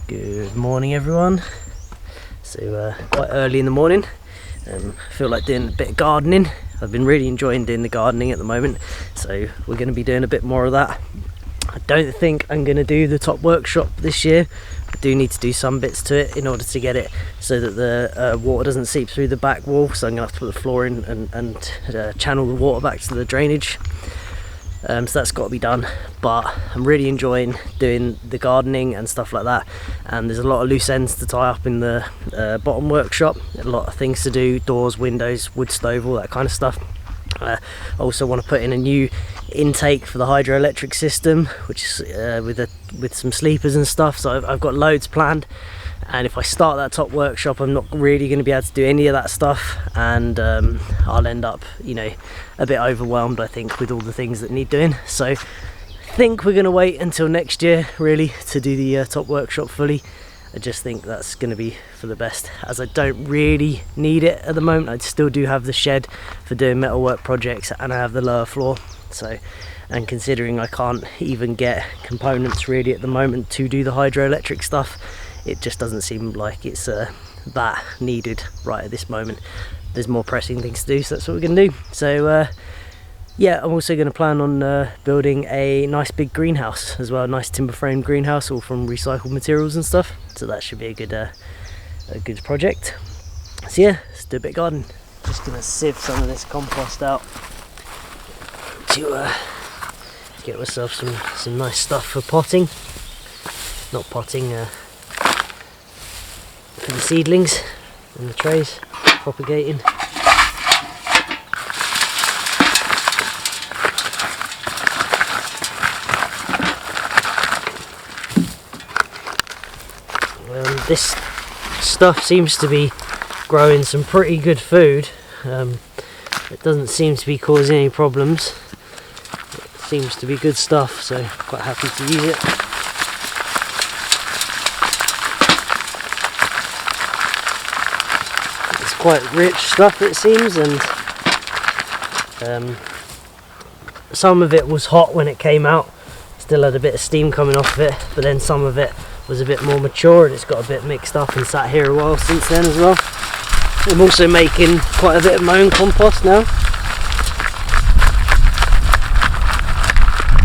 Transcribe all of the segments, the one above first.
Good morning everyone. So quite early in the morning, I feel like doing a bit of gardening. I've been really enjoying doing the gardening at the moment, so we're going to be doing a bit more of that. I don't think I'm going to do the top workshop this year. I do need to do some bits to it in order to get it so that the water doesn't seep through the back wall, so I'm going to have to put the floor in and channel the water back to the drainage. So that's got to be done, but I'm really enjoying doing the gardening and stuff like that, and there's a lot of loose ends to tie up in the bottom workshop. A lot of things to do: doors, windows, wood stove, all that kind of stuff. I also want to put in a new intake for the hydroelectric system, which is with some sleepers and stuff, so I've got loads planned. And if I start that top workshop, I'm not really going to be able to do any of that stuff, and I'll end up, you know, a bit overwhelmed, I think, with all the things that need doing. So I think we're going to wait until next year really to do the top workshop fully. I just think that's going to be for the best, as I don't really need it at the moment. I still do have the shed for doing metalwork projects, and I have the lower floor. So, and considering I can't even get components really at the moment to do the hydroelectric stuff, it just doesn't seem like it's that needed right at this moment. There's more pressing things to do, so that's what we're going to do. So yeah, I'm also going to plan on building a nice big greenhouse as well, a nice timber frame greenhouse, all from recycled materials and stuff. So that should be a good project. So yeah, let's do a bit of gardening. Just going to sieve some of this compost out to get myself some nice stuff for potting. Not potting, for the seedlings in the trays, propagating. This stuff seems to be growing some pretty good food. It doesn't seem to be causing any problems. It seems to be good stuff, so quite happy to use it. It's quite rich stuff, it seems, and some of it was hot when it came out, still had a bit of steam coming off of it, but then some of it was a bit more mature and it's got a bit mixed up and sat here a while since then as well. I'm also making quite a bit of my own compost now.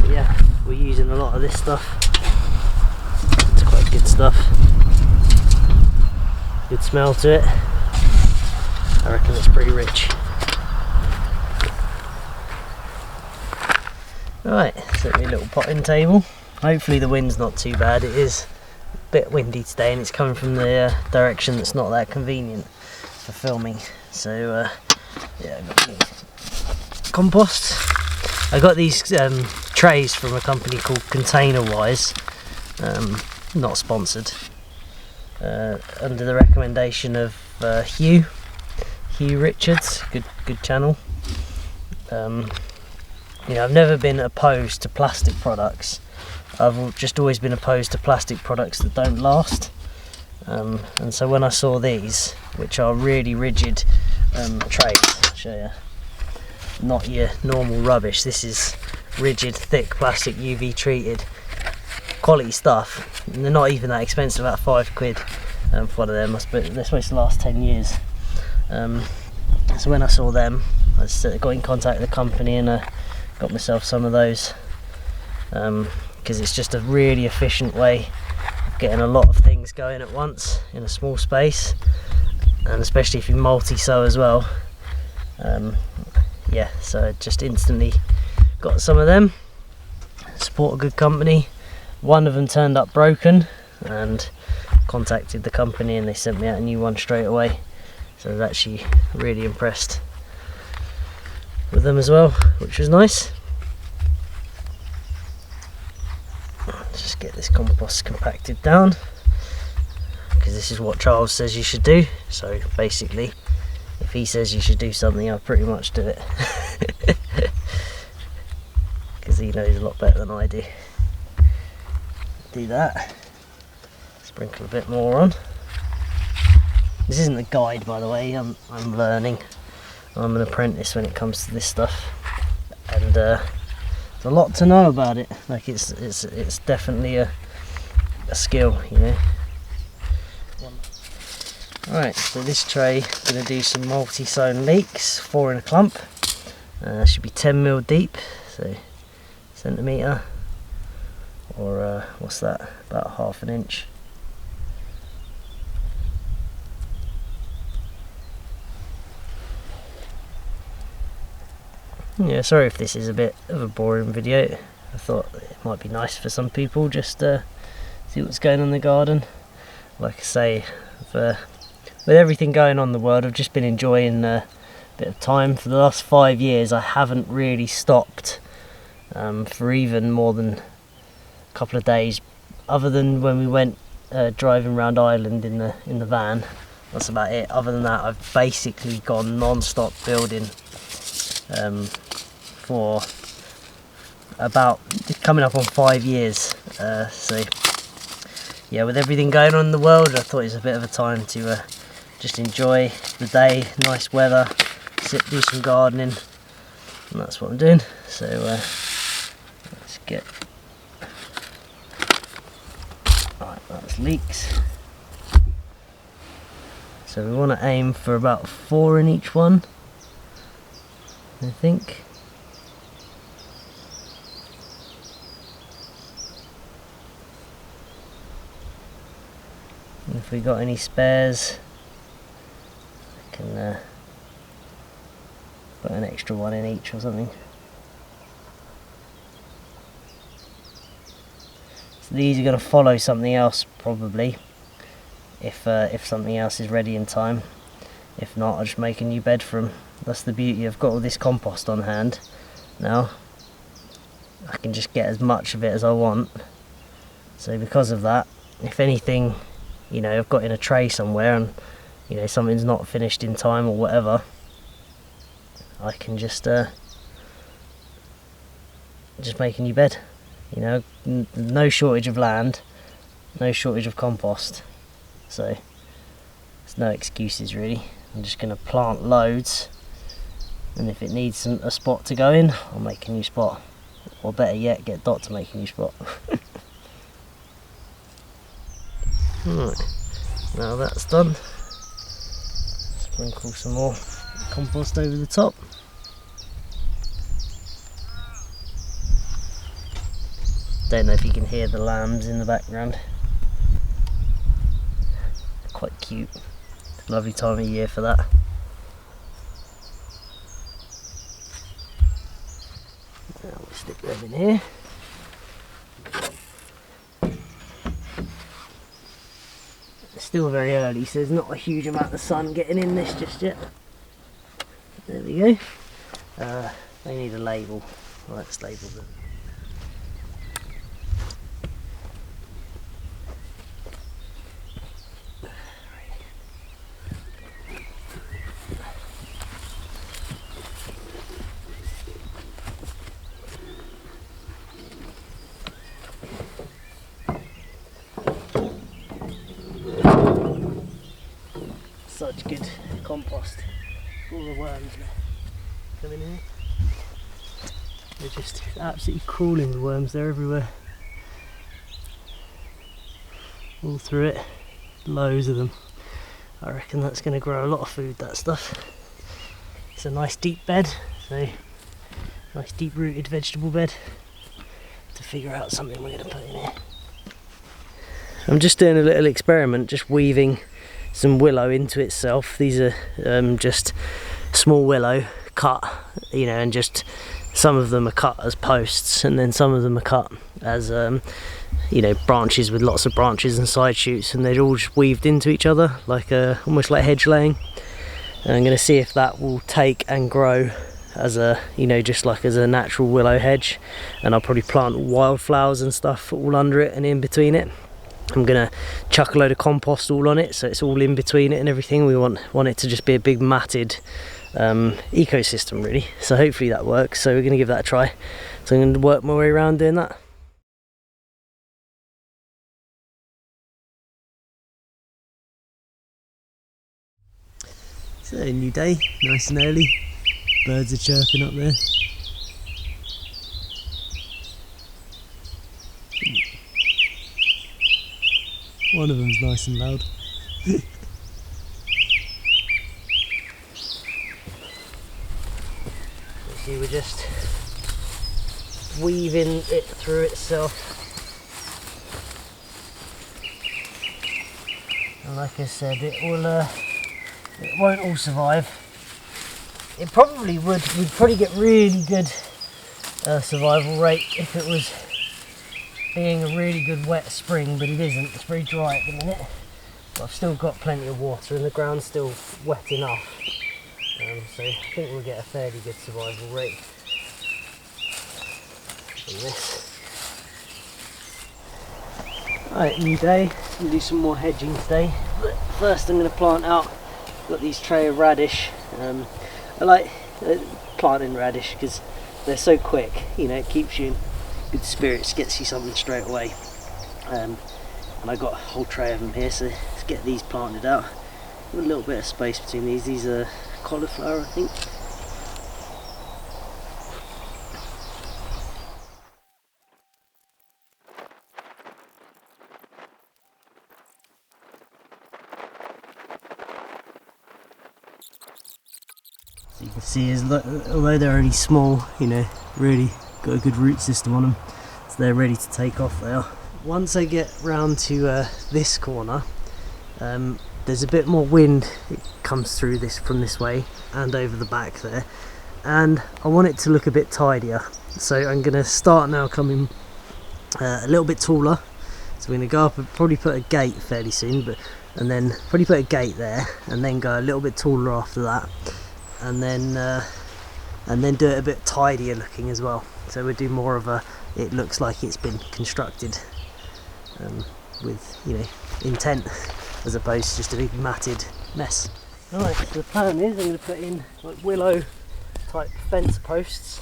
But yeah, we're using a lot of this stuff. It's quite good stuff. Good smell to it. I reckon it's pretty rich. Right, set me a little potting table. Hopefully the wind's not too bad. It is a bit windy today and it's coming from the direction that's not that convenient for filming. So yeah, I got these compost. I got these trays from a company called Container Wise, not sponsored, under the recommendation of Hugh Richards, good channel. You know, I've never been opposed to plastic products. I've just always been opposed to plastic products that don't last. And so when I saw these, which are really rigid trays, I'll show you, not your normal rubbish, this is rigid, thick plastic, UV treated, quality stuff, and they're not even that expensive, about £5 for one of them. They're supposed to last 10 years. So when I saw them, I just got in contact with the company and got myself some of those, because it's just a really efficient way of getting a lot of things going at once in a small space, and especially if you multi-sow as well. Yeah, so I just instantly got some of them. Support a good company. One of them turned up broken and contacted the company and they sent me out a new one straight away, so I was actually really impressed with them as well, which was nice. Just get this compost compacted down, because this is what Charles says you should do. So basically, if he says you should do something, I'll pretty much do it, because he knows a lot better than I do. Do that, sprinkle a bit more on. This isn't a guide, by the way. I'm learning. I'm an apprentice when it comes to this stuff, and there's a lot to know about it. Like it's definitely a skill, you know. Right, so this tray, I'm going to do some multi-sown leeks, 4 in a clump. Should be 10mm deep, so centimetre, or what's that, about 1/2 inch. Yeah, sorry if this is a bit of a boring video. I thought it might be nice for some people just to see what's going on in the garden. Like I say, with everything going on in the world, I've just been enjoying a bit of time. For the last 5 years I haven't really stopped for even more than a couple of days, other than when we went driving around Ireland in the van. That's about it. Other than that, I've basically gone non-stop building for about coming up on 5 years. So yeah, with everything going on in the world, I thought it was a bit of a time to just enjoy the day, nice weather, do some gardening, and that's what I'm doing. So let's get, right, that's leeks. So we want to aim for about 4 in each one, I think. And if we got any spares, I can put an extra one in each or something. So these are going to follow something else probably, if something else is ready in time. If not, I'll just make a new bed for them. That's the beauty. I've got all this compost on hand now. I can just get as much of it as I want. So because of that, if anything, you know, I've got in a tray somewhere and, you know, something's not finished in time or whatever, I can just make a new bed. You know, no shortage of land, no shortage of compost, so there's no excuses really. I'm just going to plant loads, and if it needs a spot to go in, I'll make a new spot, or better yet, get Dot to make a new spot. Right, now that's done, sprinkle some more compost over the top. Don't know if you can hear the lambs in the background. Quite cute. Lovely time of year for that. Now we'll stick them in here. It's still very early, so there's not a huge amount of sun getting in this just yet. There we go. They need a label. Well, let's label them. Such good compost. All the worms now come in here. They're just absolutely crawling with worms. They're everywhere. All through it. Loads of them. I reckon that's going to grow a lot of food, that stuff. It's a nice deep bed, so nice deep rooted vegetable bed to figure out something we're going to put in here. I'm just doing a little experiment, just weaving some willow into itself. These are just small willow cut, you know, and just some of them are cut as posts, and then some of them are cut as you know, branches with lots of branches and side shoots, and they're all just weaved into each other like almost like hedge laying. And I'm going to see if that will take and grow as a, you know, just like as a natural willow hedge. And I'll probably plant wildflowers and stuff all under it and in between it. I'm gonna chuck a load of compost all on it, so it's all in between it and everything. We want it to just be a big matted ecosystem really. So hopefully that works. So we're gonna give that a try. So I'm gonna work my way around doing that. So a new day, nice and early. Birds are chirping up there. One of them's nice and loud. see we're just weaving it through itself. And like I said, it won't all survive. It probably would. We'd probably get really good survival rate if it was being a really good wet spring, but it isn't. It's very dry at the minute. But I've still got plenty of water and the ground's still wet enough. So I think we'll get a fairly good survival rate from this. Alright, new day. I'm going to do some more hedging today. But first I'm going to plant out. I've got these tray of radish. I like planting radish because they're so quick. You know, it keeps you in good spirits, gets you something straight away. And I got a whole tray of them here, so let's get these planted out. A little bit of space between these. These are cauliflower, I think. So you can see, although they're only small, you know, really got a good root system on them, so they're ready to take off. They are. Once I get round to this corner, there's a bit more wind. It comes through this from this way and over the back there, and I want it to look a bit tidier. So I'm going to start now coming a little bit taller. So we're going to go up and probably put a gate fairly soon, and then probably put a gate there, and then go a little bit taller after that, and then do it a bit tidier looking as well. So we'll do more of a, it looks like it's been constructed with, you know, intent, as opposed to just a big matted mess. Alright, so the plan is I'm going to put in like willow type fence posts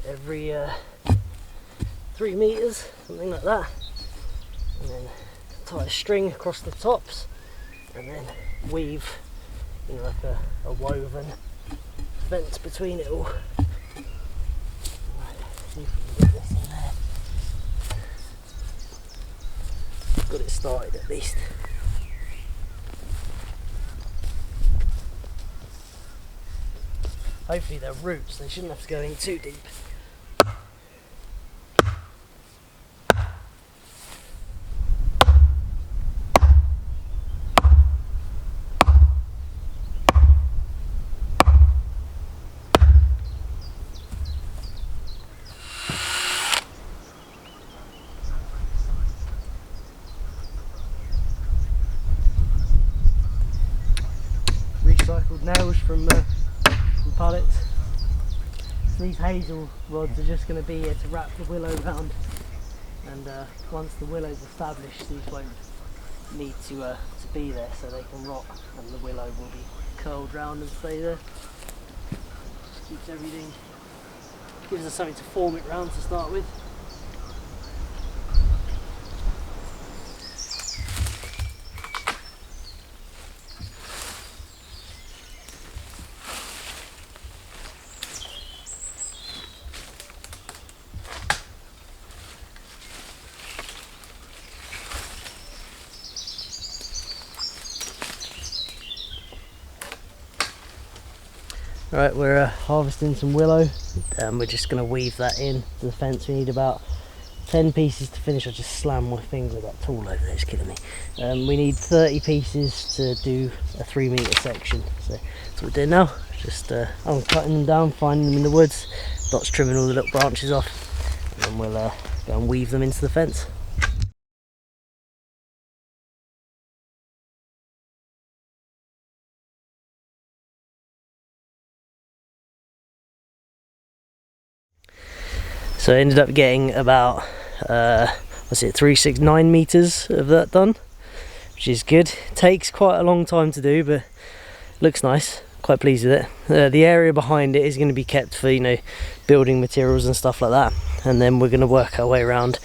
every 3 meters, something like that, and then tie a string across the tops, and then weave, you know, like a woven fence between it all. Right, see if we can get this in there. Got it started at least. Hopefully they're roots, they shouldn't have to go in too deep. Recycled nails from pallets. So these hazel rods are just going to be here to wrap the willow round, and once the willow's established, these won't need to be there, so they can rot and the willow will be curled round and stay there. Just keeps everything, gives us something to form it round to start with. Right, we're harvesting some willow, and we're just going to weave that in to the fence. We need about 10 pieces to finish. I just slammed my finger with that tool over there, it's killing me. We need 30 pieces to do a 3 metre section. So that's what we're doing now. Just I'm cutting them down, finding them in the woods. Dot's trimming all the little branches off, and then we'll go and weave them into the fence. So I ended up getting about, 369 meters of that done, which is good. Takes quite a long time to do, but looks nice. Quite pleased with it. The area behind it is going to be kept for, you know, building materials and stuff like that. And then we're going to work our way around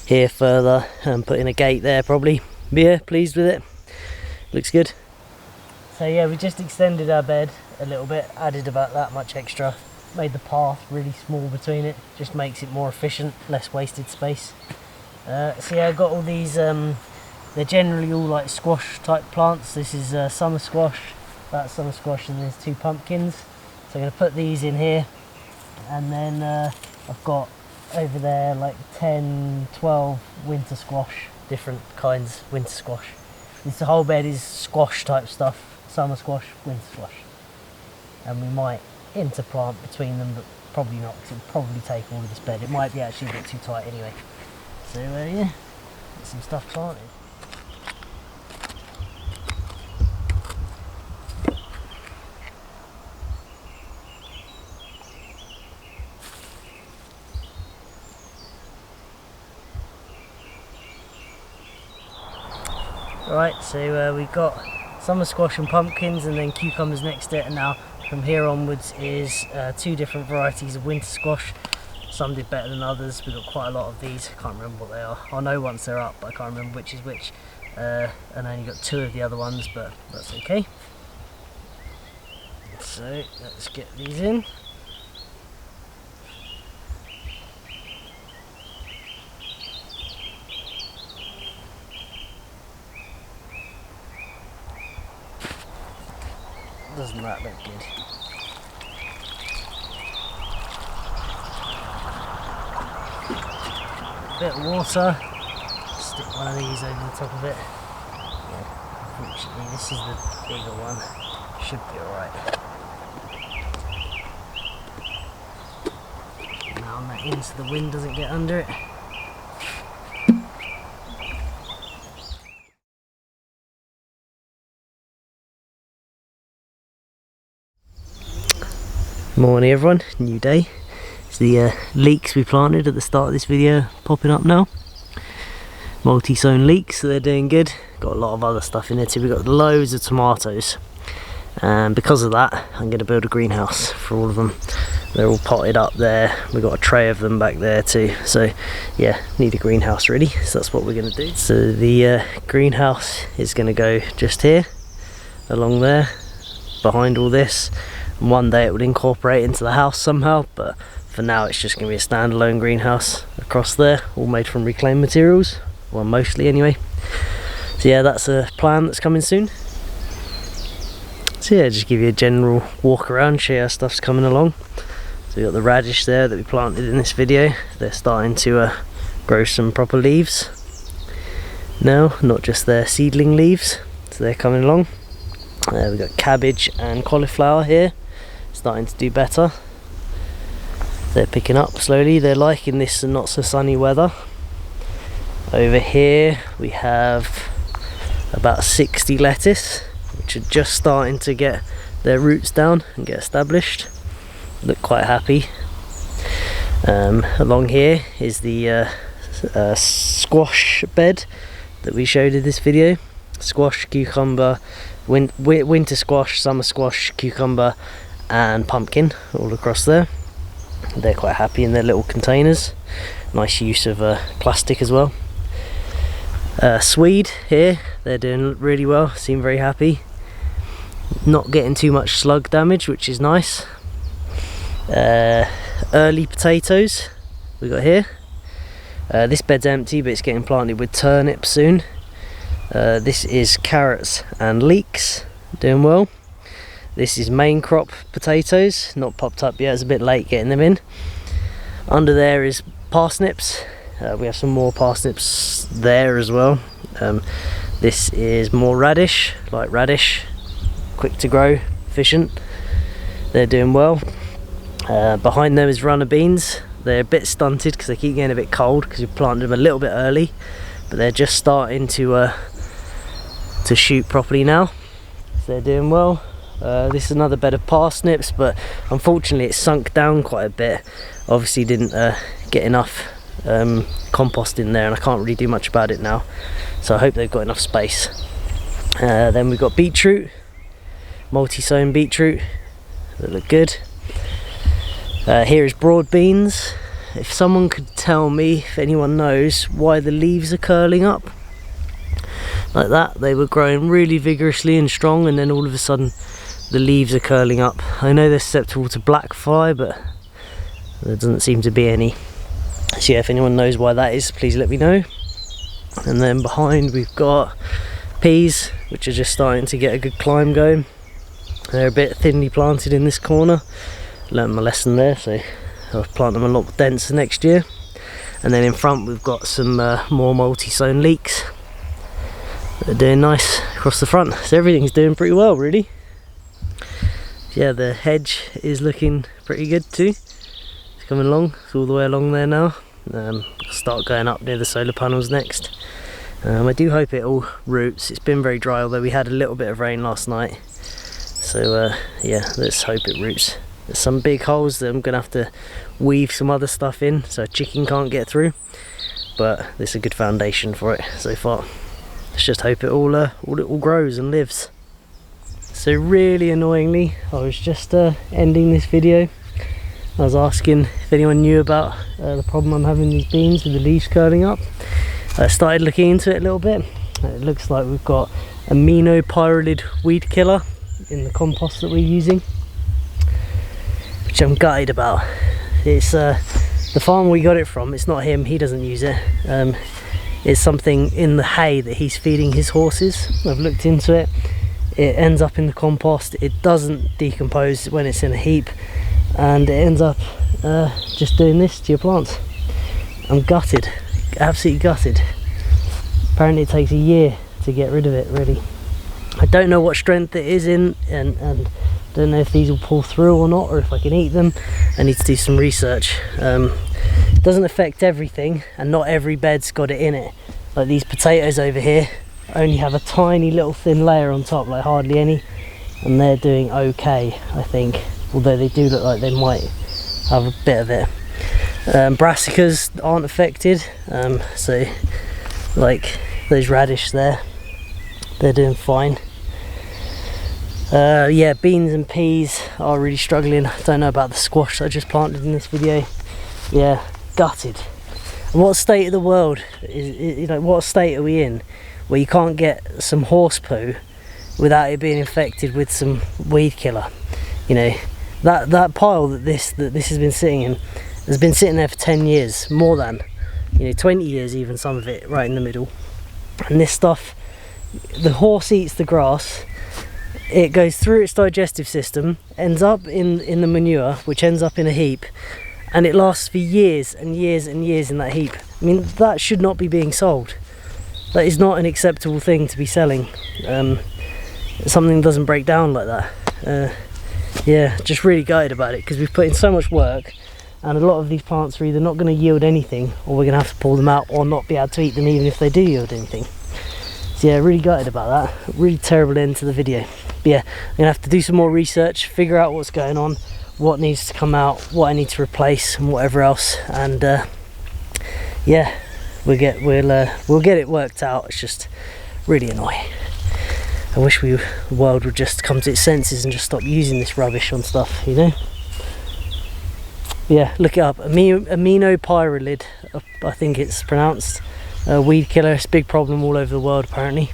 here further and put in a gate there probably. But yeah, pleased with it. Looks good. So yeah, we just extended our bed a little bit, added about that much extra. Made the path really small between it, just makes it more efficient, less wasted space. So yeah, I've got all these, they're generally all like squash type plants. This is summer squash, that's summer squash, and there's 2 pumpkins. So I'm going to put these in here, And then I've got over there like 10, 12 winter squash, different kinds of winter squash. This whole bed is squash type stuff, summer squash, winter squash. And we might interplant between them, but probably not, because it'll probably take all of this bed. It might be actually a bit too tight anyway. So yeah, get some stuff planted. Alright, so we've got summer squash and pumpkins, and then cucumbers next to it, and now from here onwards is 2 different varieties of winter squash. Some did better than others. We've got quite a lot of these. I can't remember what they are. I know once they're up, but I can't remember which is which. And I only got 2 of the other ones, but that's okay. So let's get these in. Doesn't that look good? Bit of water. Stick one of these over the top of it. Yeah, unfortunately this is the bigger one. Should be alright. Now that into the wind doesn't get under it. Morning everyone, new day. It's the leeks we planted at the start of this video popping up now. Multi-sown leeks, so they're doing good. Got a lot of other stuff in there too. We've got loads of tomatoes, and because of that I'm going to build a greenhouse for all of them. They're all potted up there. We've got a tray of them back there too, so yeah, need a greenhouse really, so that's what we're going to do. So the greenhouse is going to go just here, along there, behind all this. One day it would incorporate into the house somehow, but for now it's just going to be a standalone greenhouse across there, all made from reclaimed materials, well mostly anyway. So yeah, that's a plan that's coming soon. So yeah, just give you a general walk around, show you how stuff's coming along. So we've got the radish there that we planted in this video. They're starting to grow some proper leaves now, not just their seedling leaves, so they're coming along. We've got cabbage and cauliflower here, starting to do better. They're picking up slowly. They're liking this not so sunny weather. Over here we have about 60 lettuce, which are just starting to get their roots down and get established. Look quite happy. Along here is the squash bed that we showed in this video. Squash, cucumber, winter squash, summer squash, cucumber and pumpkin all across there. They're quite happy in their little containers. Nice use of plastic as well. Swede here, they're doing really well, seem very happy. Not getting too much slug damage, which is nice. Early potatoes we got here. This bed's empty, but it's getting planted with turnips soon. This is carrots and leeks, doing well. This is main crop potatoes, not popped up yet, it's a bit late getting them in. Under there is parsnips. We have some more parsnips there as well. This is more radish, like radish, quick to grow, efficient. They're doing well. Behind them is runner beans. They're a bit stunted because they keep getting a bit cold because we planted them a little bit early, but they're just starting to shoot properly now, so they're doing well. This is another bed of parsnips, but unfortunately it's sunk down quite a bit. Obviously didn't get enough compost in there, and I can't really do much about it now, so I hope they've got enough space. Then we've got beetroot, multi-sown beetroot that look good. Here is broad beans. If someone could tell me, if anyone knows, why the leaves are curling up like that. They were growing really vigorously and strong, and then all of a sudden the leaves are curling up. I know they're susceptible to black fly, but there doesn't seem to be any. So yeah, if anyone knows why that is, please let me know. And then behind we've got peas, which are just starting to get a good climb going. They're a bit thinly planted in this corner. Learned my lesson there, so I'll plant them a lot denser next year. And then in front we've got some more multi-sown leeks. They're doing nice across the front, so everything's doing pretty well really. Yeah, the hedge is looking pretty good too. It's coming along, it's all the way along there now. I'll start going up near the solar panels next. I do hope it all roots. It's been very dry, although we had a little bit of rain last night. So yeah, let's hope it roots. There's some big holes that I'm gonna have to weave some other stuff in so a chicken can't get through, but this is a good foundation for it so far. Let's just hope it all grows and lives. So really annoyingly, I was just ending this video. I was asking if anyone knew about the problem I'm having with these beans with the leaves curling up. I started looking into it a little bit. It looks like we've got aminopyrrolid weed killer in the compost that we're using, which I'm gutted about. It's the farm we got it from. It's not him, he doesn't use it. It's something in the hay that he's feeding his horses. I've looked into it. It ends up in the compost. It doesn't decompose when it's in a heap, and it ends up just doing this to your plants. I'm gutted, absolutely gutted. Apparently it takes a year to get rid of it really. I don't know what strength it is in, and don't know if these will pull through or not, or if I can eat them. I need to do some research. It doesn't affect everything, and not every bed's got it in it. Like these potatoes over here only have a tiny little thin layer on top, like hardly any, and they're doing okay, I think, although they do look like they might have a bit of it. Brassicas aren't affected, so like those radish there, they're doing fine. Yeah, beans and peas are really struggling. I don't know about the squash that I just planted in this video. Yeah, gutted. And what state of the world is like, what state are we in where you can't get some horse poo without it being infected with some weed killer? You know, that pile that this has been sitting in has been sitting there for 10 years, more than, you know, 20 years even, some of it right in the middle. And this stuff, the horse eats the grass, it goes through its digestive system, ends up in the manure, which ends up in a heap, and it lasts for years and years and years in that heap. I mean, that should not be being sold. That is not an acceptable thing to be selling. Something doesn't break down like that. Yeah, just really gutted about it, because we've put in so much work, and a lot of these plants are either not going to yield anything, or we're going to have to pull them out, or not be able to eat them even if they do yield anything. So yeah, really gutted about that. Really terrible end to the video. But yeah, I'm going to have to do some more research, figure out what's going on, what needs to come out, what I need to replace, and whatever else. And yeah, we'll get it worked out. It's just really annoying. I wish the world would just come to its senses and just stop using this rubbish on stuff, you know. Yeah, look it up. Aminopyrrolid, I think it's pronounced. Weed killer. It's a big problem all over the world apparently.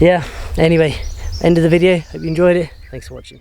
Yeah, anyway, end of the video. Hope you enjoyed it. Thanks for watching.